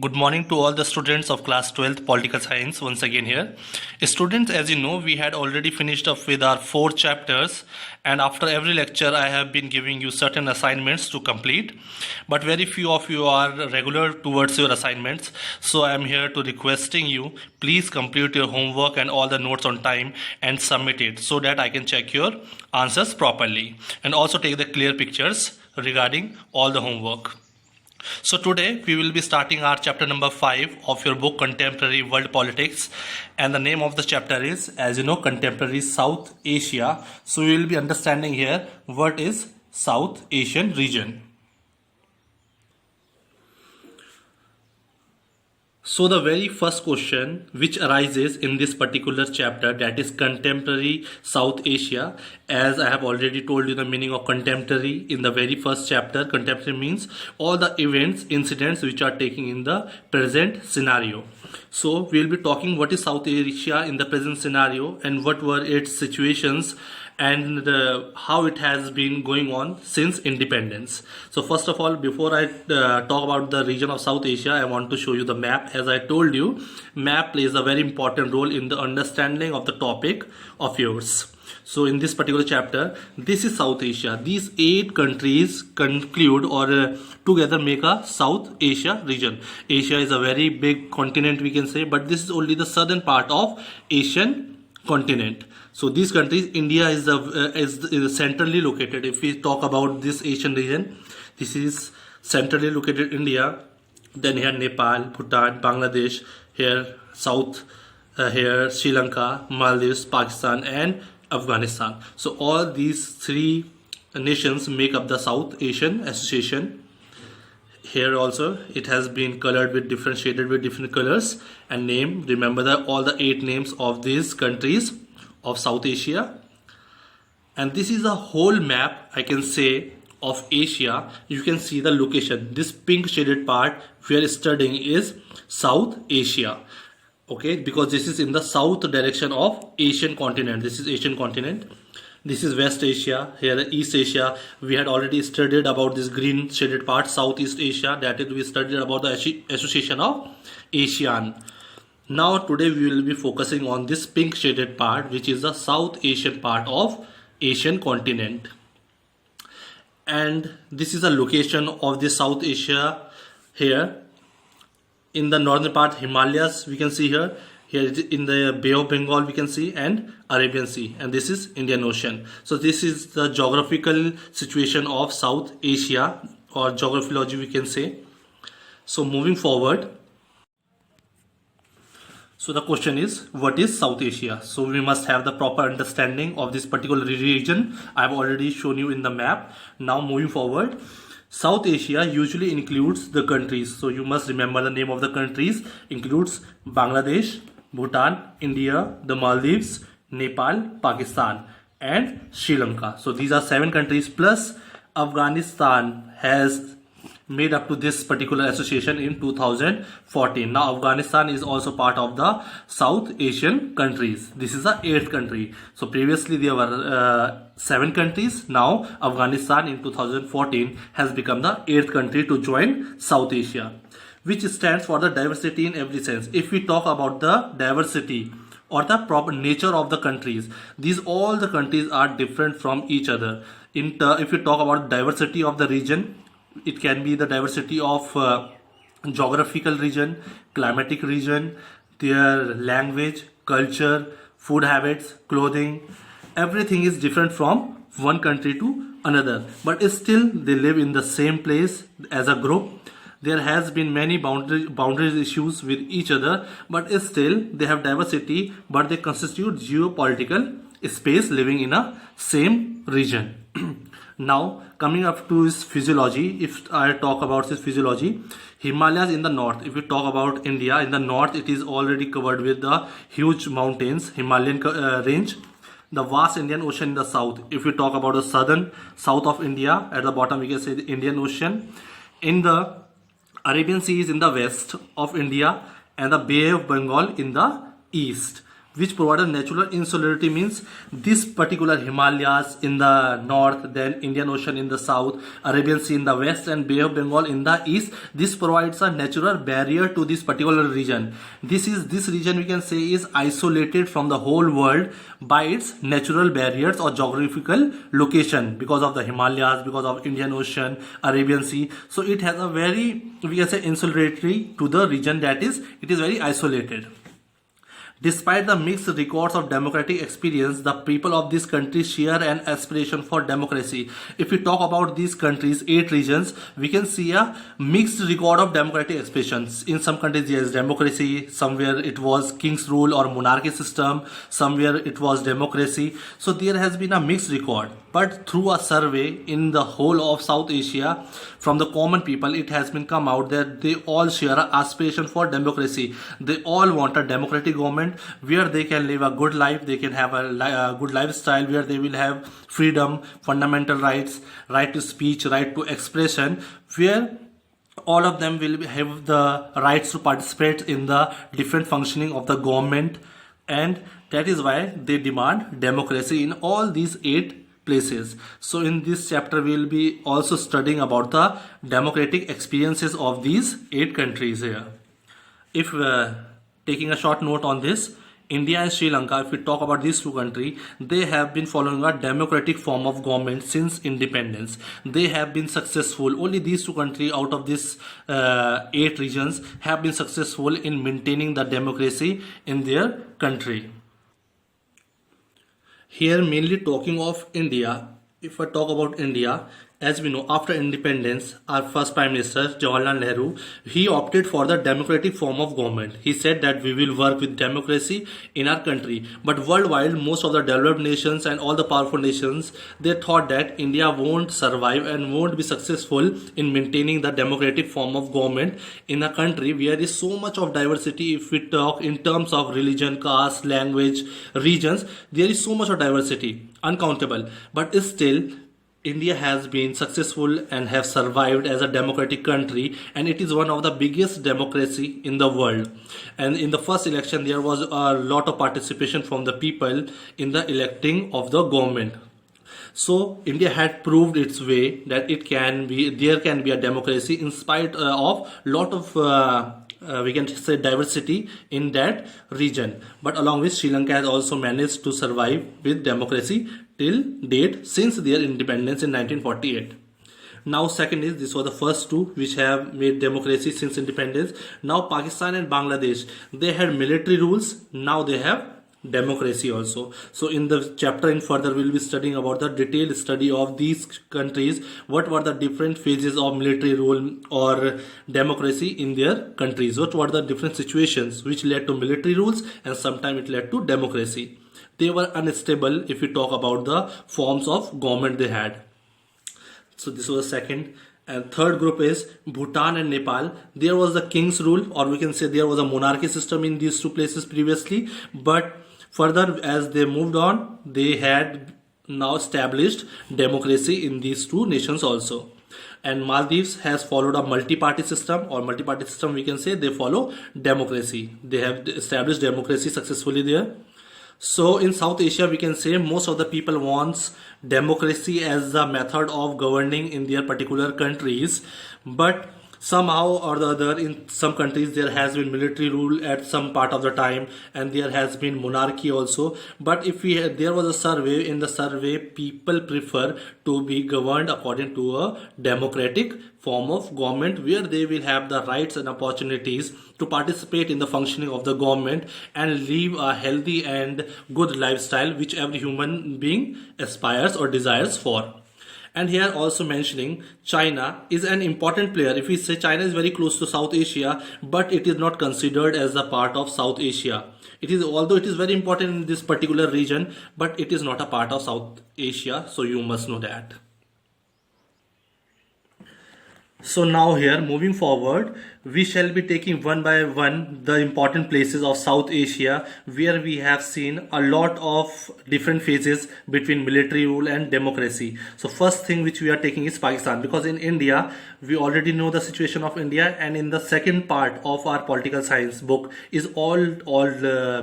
Good morning to all the students of class 12th political science once again here. Students, as you know, we had already finished up with our 4 chapters, and after every lecture I have been giving you certain assignments to complete, but very few of you are regular towards your assignments. So I am here to requesting you, please complete your homework and all the notes on time and submit it so that I can check your answers properly and also take the clear pictures regarding all the homework. So today we will be starting our chapter number 5 of your book Contemporary World Politics, and the name of the chapter is, as you know, Contemporary South Asia. So we will be understanding here what is South Asian region. So the very first question which arises in this particular chapter, that is contemporary South Asia, as I have already told you the meaning of contemporary in the very first chapter. Contemporary means all the events, incidents which are taking in the present scenario. So we will be talking what is South Asia in the present scenario and what were its situations and how it has been going on since independence. So first of all, before I talk about the region of South Asia, I want to show you the map. As I told you, map plays a very important role in the understanding of the topic of yours. So in this particular chapter, this is South Asia. These 8 countries conclude or together make a South Asia region. Asia is a very big continent, we can say, but this is only the southern part of Asian continent. So these countries, India is centrally located. If we talk about this Asian region, this is centrally located India. Then here Nepal, Bhutan, Bangladesh, here South, here Sri Lanka, Maldives, Pakistan and Afghanistan. So all these 3 nations make up the South Asian Association. Here also it has been colored with different, shaded with different colors and name. Remember all the 8 names of these countries of South Asia. And this is a whole map, I can say, of Asia. You can see the location. This pink shaded part we are studying is South Asia. Okay, because this is in the south direction of Asian continent. This is Asian continent. This is West Asia. Here East Asia. We had already studied about this green shaded part, Southeast Asia. That is, we studied about the association of ASEAN. Now today we will be focusing on this pink shaded part, which is the South Asian part of Asian continent. And this is a location of the South Asia. Here in the northern part, Himalayas we can see here. Here in the Bay of Bengal we can see, and Arabian Sea, and this is Indian Ocean. So this is the geographical situation of South Asia, or geographology we can say. So moving forward, so the question is, what is South Asia? So we must have the proper understanding of this particular region. I have already shown you in the map. Now moving forward, South Asia usually includes the countries. So you must remember the name of the countries. Includes Bangladesh, Bhutan, India, the Maldives, Nepal, Pakistan and Sri Lanka. So these are 7 countries, plus Afghanistan has made up to this particular association in 2014. Now Afghanistan is also part of the South Asian countries. This is the 8th country. So previously there were 7 countries. Now Afghanistan in 2014 has become the 8th country to join South Asia, which stands for the diversity in every sense. If we talk about the diversity or the proper nature of the countries, these all the countries are different from each other. If you talk about diversity of the region, it can be the diversity of geographical region, climatic region, their language, culture, food habits, clothing. Everything is different from one country to another, but still they live in the same place as a group. There has been many boundaries issues with each other, but still they have diversity, but they constitute geopolitical space living in a same region. Now coming up to his physiology, if I talk about his physiology, Himalayas in the north. If we talk about India, in the north it is already covered with the huge mountains, Himalayan range. The vast Indian Ocean in the south. If we talk about the south of India, at the bottom we can say the Indian Ocean. In the Arabian Sea is in the west of India, and the Bay of Bengal in the east. which provided natural insularity, means this particular Himalayas in the north, then Indian Ocean in the south, Arabian Sea in the west, and Bay of Bengal in the east. This provides a natural barrier to this particular region. This region we can say is isolated from the whole world by its natural barriers or geographical location, because of the Himalayas, because of Indian Ocean, Arabian Sea. So it has a very, we can say, insulatory to the region, that is, it is very isolated. Despite the mixed records of democratic experience, the people of this country share an aspiration for democracy. If we talk about these countries, 8 regions, we can see a mixed record of democratic expressions. In some countries there is democracy, somewhere it was king's rule or monarchy system, somewhere it was democracy. So there has been a mixed record. But through a survey in the whole of South Asia, from the common people, it has been come out that they all share an aspiration for democracy. They all want a democratic government where they can live a good life, they can have a good lifestyle, where they will have freedom, fundamental rights, right to speech, right to expression, where all of them will have the rights to participate in the different functioning of the government. And that is why they demand democracy in all these 8 places. So in this chapter we will be also studying about the democratic experiences of these 8 countries here. If taking a short note on this, India and Sri Lanka, if we talk about these 2 countries, they have been following a democratic form of government since independence. They have been successful. Only these 2 countries out of this 8 regions have been successful in maintaining the democracy in their country. Here mainly talking of India. If I talk about India, as we know, after independence, our first Prime Minister Jawaharlal Nehru, he opted for the democratic form of government. He said that we will work with democracy in our country. But worldwide, most of the developed nations and all the powerful nations, they thought that India won't survive and won't be successful in maintaining the democratic form of government in a country where there is so much of diversity. If we talk in terms of religion, caste, language, regions, there is so much of diversity, uncountable. But still, India has been successful and have survived as a democratic country, and it is one of the biggest democracy in the world. And in the first election, there was a lot of participation from the people in the electing of the government. So India had proved its way that there can be a democracy in spite of lot of we can say diversity in that region. But along with Sri Lanka has also managed to survive with democracy till date since their independence in 1948. Now second is, this was the first 2 which have made democracy since independence. Now Pakistan and Bangladesh, they had military rules, now they have democracy also. So in the chapter in further we'll be studying about the detailed study of these countries, what were the different phases of military rule or democracy in their countries, what were the different situations which led to military rules, and sometimes it led to democracy. They were unstable if we talk about the forms of government they had. So this was the second. And third group is Bhutan and Nepal. There was the king's rule, or we can say there was a monarchy system in these 2 places previously, but further as they moved on, they had now established democracy in these 2 nations also. And Maldives has followed a multi-party system, or multi-party system we can say they follow democracy. They have established democracy successfully there. So in South Asia, we can say most of the people wants democracy as the method of governing in their particular countries, but somehow or the other in some countries there has been military rule at some part of the time, and there has been monarchy also. But if there was a survey, in the survey people prefer to be governed according to a democratic form of government, where they will have the rights and opportunities to participate in the functioning of the government and live a healthy and good lifestyle which every human being aspires or desires for. And here also mentioning China is an important player. If we say China is very close to South Asia, but it is not considered as a part of South Asia. It is, although it is very important in this particular region, but it is not a part of South Asia. So you must know that. So now here, moving forward, we shall be taking one by one the important places of South Asia where we have seen a lot of different phases between military rule and democracy. So first thing which we are taking is Pakistan, because in India we already know the situation of India, and in the second part of our political science book is all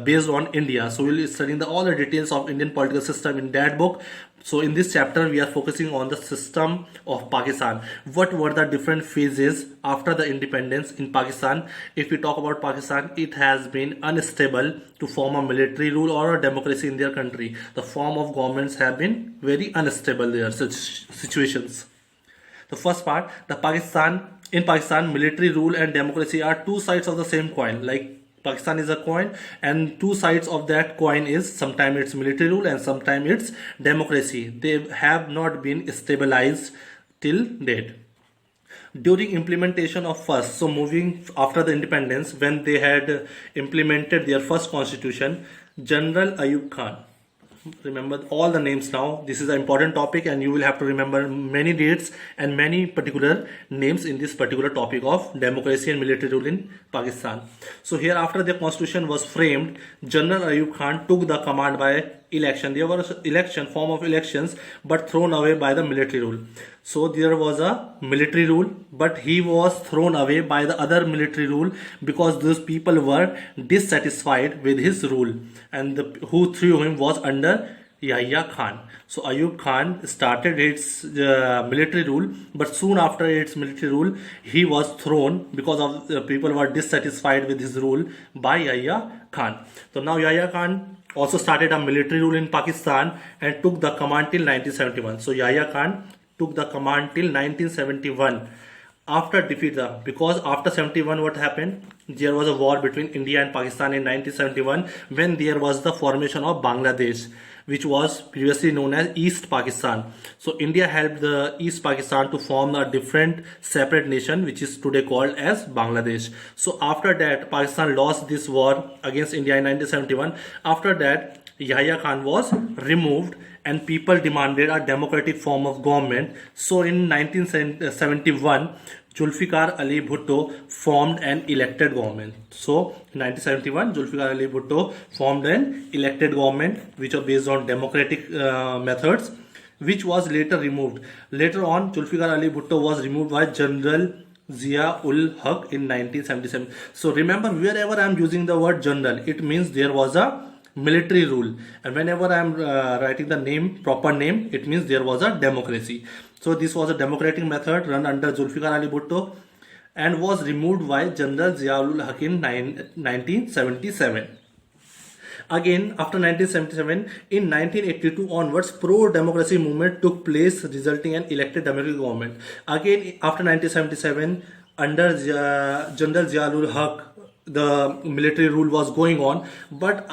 based on India. So we'll be studying all the details of Indian political system in that book. So in this chapter we are focusing on the system of Pakistan. What were the different phases after the independence in Pakistan? If we talk about Pakistan, it has been unstable to form a military rule or a democracy in their country. The form of governments have been very unstable there, such situations. The first part, in Pakistan, military rule and democracy are two sides of the same coin. Like Pakistan is a coin, and two sides of that coin is sometimes it's military rule and sometimes it's democracy. They have not been stabilized till date. During implementation of first, so moving after the independence, when they had implemented their first constitution, General Ayub Khan, remember all the names now, this is an important topic and you will have to remember many dates and many particular names in this particular topic of democracy and military rule in Pakistan. So here, after the constitution was framed, General Ayub Khan took the command by election. There was form of elections, but thrown away by the military rule. So there was a military rule, but he was thrown away by the other military rule because those people were dissatisfied with his rule, and who threw him was under Yahya Khan. So Ayub Khan started its military rule, but soon after its military rule, he was thrown because of people were dissatisfied with his rule by Yahya Khan. So now Yahya Khan also started a military rule in Pakistan and took the command till 1971. So Yahya Khan took the command till 1971 after defeat because after 71 what happened, there was a war between India and Pakistan in 1971 when there was the formation of Bangladesh, which was previously known as East Pakistan. So India helped the East Pakistan to form a different separate nation which is today called as Bangladesh. So after that, Pakistan lost this war against India in 1971. After that, Yahya Khan was removed and people demanded a democratic form of government. So in 1971, Zulfikar Ali Bhutto formed an elected government. So in 1971, Zulfikar Ali Bhutto formed an elected government which was based on democratic methods, which was later removed. Later on, Zulfikar Ali Bhutto was removed by General Zia-ul Haq in 1977. So remember, wherever I am using the word general, it means there was a military rule, and whenever I am writing the proper name, it means there was a democracy. So this was a democratic method run under Zulfikar Ali Bhutto and was removed by General Zia-ul Haq in 1977. Again, after 1977, in 1982 onwards, pro-democracy movement took place, resulting in elected democratic government. Again, after 1977, under General Zia-ul Haq, the military rule was going on, but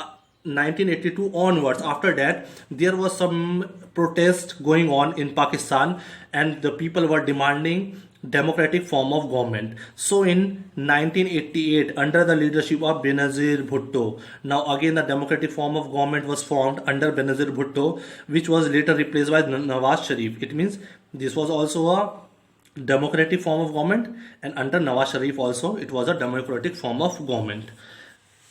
1982 onwards, after that, there was some protest going on in Pakistan and the people were demanding democratic form of government. So in 1988, under the leadership of Benazir Bhutto, now again the democratic form of government was formed under Benazir Bhutto, which was later replaced by Nawaz Sharif. It means this was also a democratic form of government, and under Nawaz Sharif also it was a democratic form of government.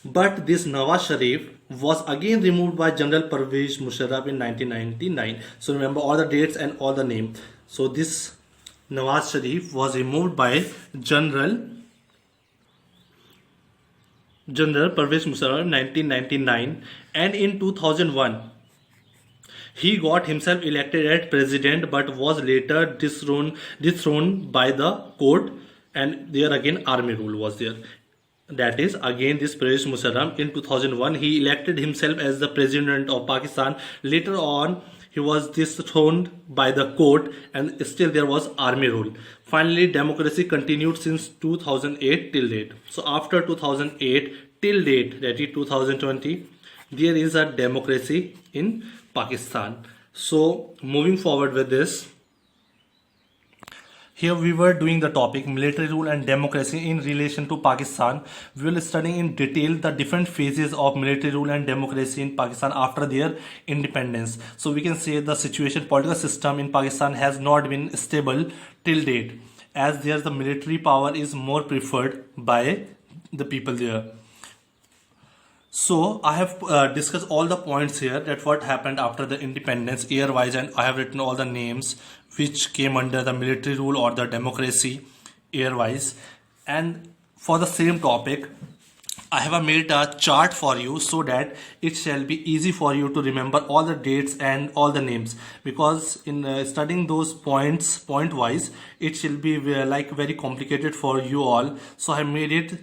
But this Nawaz Sharif was again removed by General Pervez Musharraf in 1999. So remember all the dates and all the names. So this Nawaz Sharif was removed by General Pervez Musharraf in 1999, and in 2001 he got himself elected as president, but was later dethroned by the court, and there again army rule was there. That is, again this Pervez Musharraf in 2001 he elected himself as the president of Pakistan. Later on he was dethroned by the court, and still there was army rule. Finally, democracy continued since 2008 till date. So after 2008 till date, that is 2020, there is a democracy in Pakistan. So moving forward with this, here we were doing the topic military rule and democracy in relation to Pakistan. We will studying in detail the different phases of military rule and democracy in Pakistan after their independence. So we can say the political system in Pakistan has not been stable till date. as there the military power is more preferred by the people there. So I have discussed all the points here, that what happened after the independence year wise, and I have written all the names which came under the military rule or the democracy year wise. And for the same topic, I have made a chart for you so that it shall be easy for you to remember all the dates and all the names, because in studying those points point wise, it shall be like very complicated for you all. So I made it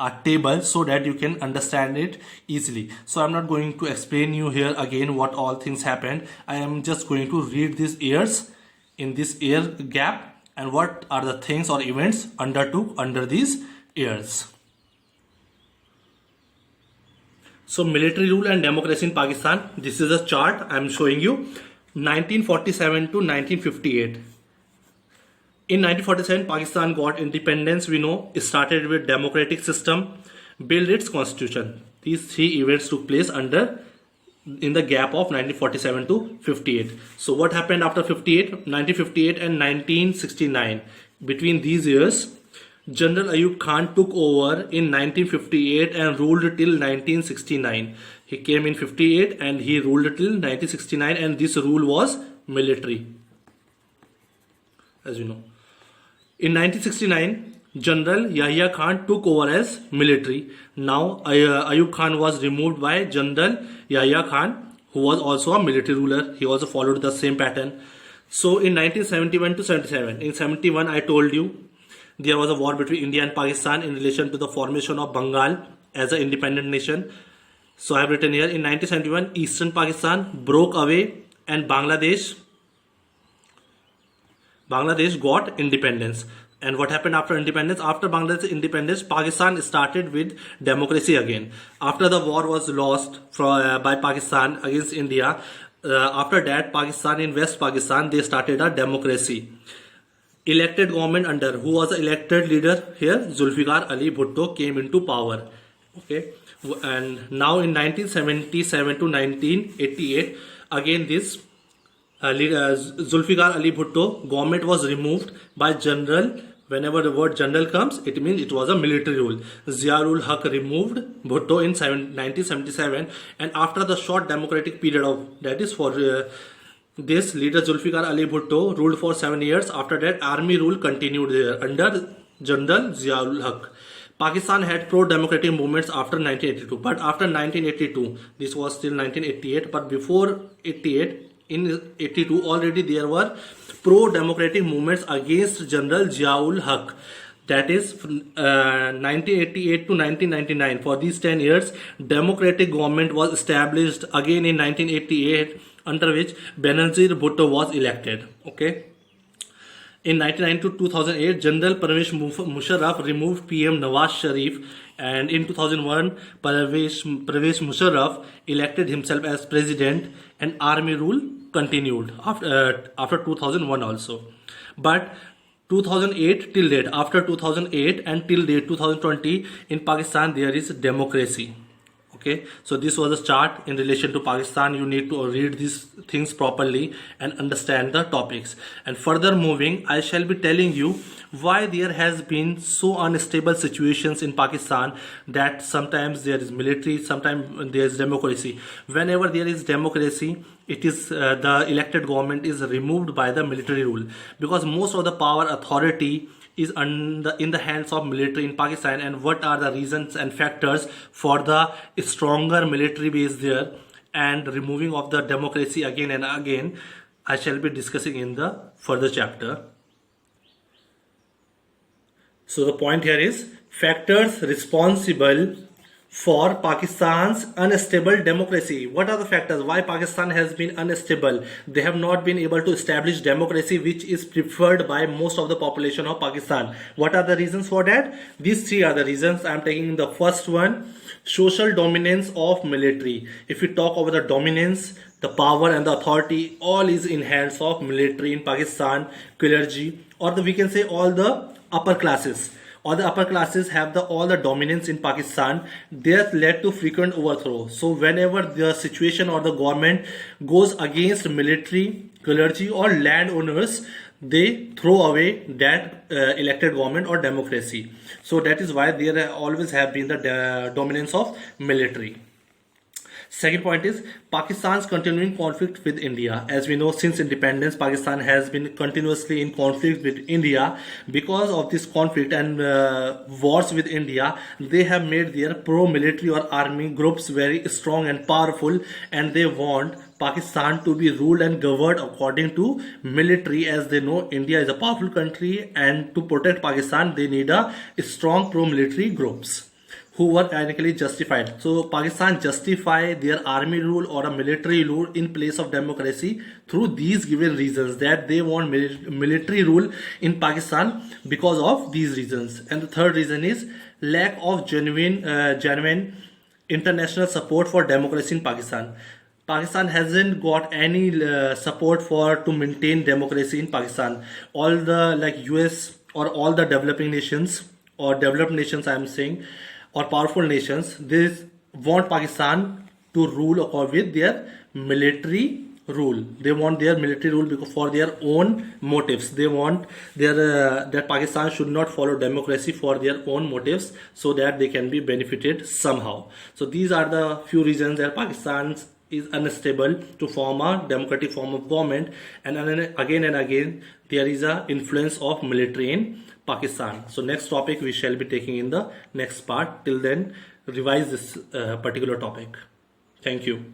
a table so that you can understand it easily. So I'm not going to explain you here again what all things happened. I am just going to read these years in this year gap and what are the things or events undertook under these years. So military rule and democracy in Pakistan. This is a chart I am showing you. 1947 to 1958. In 1947, Pakistan got independence. We know it started with democratic system, built its constitution. These three events took place in the gap of 1947 to 58. So what happened after 1958 and 1969? Between these years, General Ayub Khan took over in 1958 and ruled till 1969. He came in 58 and he ruled till 1969, and this rule was military, as you know. In 1969, General Yahya Khan took over as military. Now Ayub Khan was removed by General Yahya Khan, who was also a military ruler. He also followed the same pattern. So in 1971 to 77, in 71 I told you there was a war between India and Pakistan in relation to the formation of Bengal as an independent nation. So I have written here, in 1971 Eastern Pakistan broke away and Bangladesh got independence. And what happened after independence? After Bangladesh independence, Pakistan started with democracy again. After the war was lost by Pakistan against India, after that Pakistan in West Pakistan, they started a democracy. Elected government under, who was the elected leader here? Zulfikar Ali Bhutto came into power. Okay, and now in 1977 to 1988, again this Zulfikar Ali Bhutto government was removed by general. Whenever the word general comes, it means it was a military rule. Ziaul Haq removed Bhutto in 1977, and after the short democratic period of, that is for this leader Zulfikar Ali Bhutto ruled for 7 years. After that, army rule continued there under General Ziaul Haq. Pakistan had pro-democratic movements after 1982, but after 1982, this was still 1988, but before 88, in 82 already there were pro-democratic movements against General Ziaul Haq. That is 1988 to 1999. For these 10 years, democratic government was established again in 1988, under which Benazir Bhutto was elected. Okay. In 1990 to 2008, General Pervez Musharraf removed PM Nawaz Sharif, and in 2001, Pervez Musharraf elected himself as president, and army rule continued after 2001 also. But 2008 till date, after 2008 and till date 2020, in Pakistan there is democracy. Okay, so this was a chart in relation to Pakistan. You need to read these things properly and understand the topics. And further moving, I shall be telling you why there has been so unstable situations in Pakistan, that sometimes there is military, sometimes there is democracy. Whenever there is democracy, it is the elected government is removed by the military rule, because most of the power authority is in the hands of military in Pakistan. And what are the reasons and factors for the stronger military base there and removing of the democracy again and again, I shall be discussing in the further chapter. So the point here is factors responsible for Pakistan's unstable democracy. What are the factors why Pakistan has been unstable? They have not been able to establish democracy, which is preferred by most of the population of Pakistan. What are the reasons for that? These three are the reasons. I am taking the first one, social dominance of military. If we talk about the dominance, the power and the authority, all is in hands of military in Pakistan, clergy, or we can say all the upper classes. All the upper classes have all the dominance in Pakistan. That led to frequent overthrow. So whenever the situation or the government goes against military, clergy or landowners, they throw away that elected government or democracy. So that is why there always have been the dominance of military. Second point is Pakistan's continuing conflict with India. As we know, since independence, Pakistan has been continuously in conflict with India. Because of this conflict and wars with India, they have made their pro-military or army groups very strong and powerful, and they want Pakistan to be ruled and governed according to military. As they know, India is a powerful country, and to protect Pakistan, they need a strong pro-military groups who were technically justified. So Pakistan justify their army rule or a military rule in place of democracy through these given reasons, that they want military rule in Pakistan because of these reasons. And the third reason is lack of genuine international support for democracy in Pakistan. Pakistan hasn't got any support for to maintain democracy in Pakistan. All the like US or all the developing nations or developed nations, I am saying, or powerful nations, they want Pakistan to rule with their military rule. They want their military rule because for their own motives. They want their that Pakistan should not follow democracy for their own motives, so that they can be benefited somehow. So these are the few reasons that Pakistan is unstable to form a democratic form of government, and again and again there is a influence of military in Pakistan. So next topic we shall be taking in the next part. Till then, revise this particular topic. Thank you.